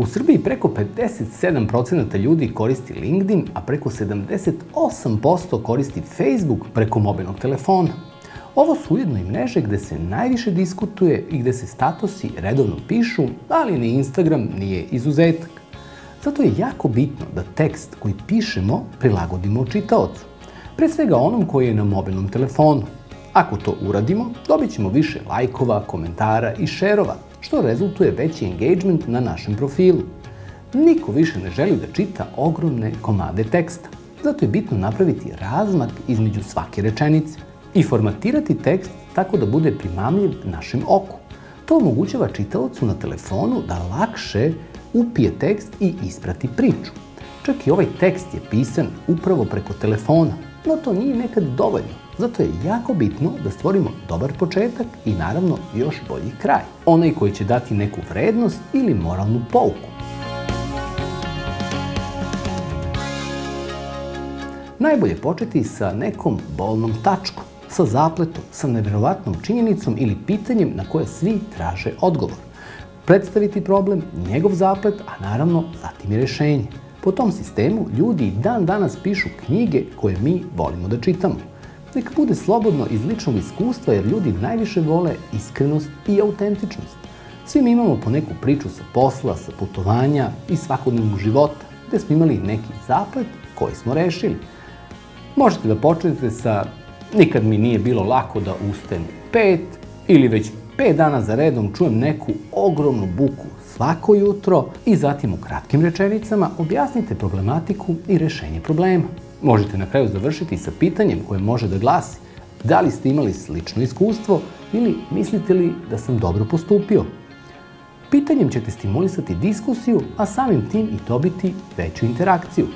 U Srbiji preko 57% ljudi koristi LinkedIn, a preko 78% koristi Facebook preko mobilnog telefona. Ovo su ujedno i mreže gde se najviše diskutuje i gde se statusi redovno pišu, ali ni Instagram nije izuzetak. Zato je jako bitno da tekst koji pišemo prilagodimo čitaocu, pre svega onom koji je na mobilnom telefonu. Ako to uradimo, dobit ćemo više lajkova, komentara i šerova, što rezultuje veći engagement na našem profilu. Niko više ne želi da čita ogromne komade teksta, zato je bitno napraviti razmak između svake rečenice i formatirati tekst tako da bude primamljiv našem oku. To omogućava čitaocu na telefonu da lakše upije tekst i isprati priču. Čak i ovaj tekst je pisan upravo preko telefona, no to nije nekad dovoljno. Zato je jako bitno da stvorimo dobar početak i naravno još bolji kraj. Onaj koji će dati neku vrednost ili moralnu pouku. Najbolje početi sa nekom bolnom tačkom, sa zapletom, sa neverovatnom činjenicom ili pitanjem na koje svi traže odgovor. Predstaviti problem, njegov zaplet, a naravno zatim i rešenje. Po tom sistemu ljudi i dan danas pišu knjige koje mi volimo da čitamo. Neka bude slobodno iz ličnog iskustva jer ljudi najviše vole iskrenost i autentičnost. Svi mi imamo po neku priču sa posla, sa putovanja i svakodnevnog života, gde smo imali neki zaplet koji smo rešili. Možete da počnete sa nikad mi nije bilo lako da ustanem u 5 ili već 5 dana za redom čujem neku ogromnu buku svako jutro i zatim u kratkim rečenicama objasnite problematiku i rešenje problema. Možete na kraju završiti sa pitanjem koje može da glasi: da li ste imali slično iskustvo ili mislite li da sam dobro postupio? Pitanjem ćete stimulisati diskusiju, a samim tim i dobiti veću interakciju.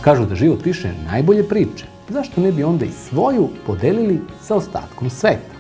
Kažu da život piše najbolje priče. Zašto ne bi onda i svoju podelili sa ostatkom sveta?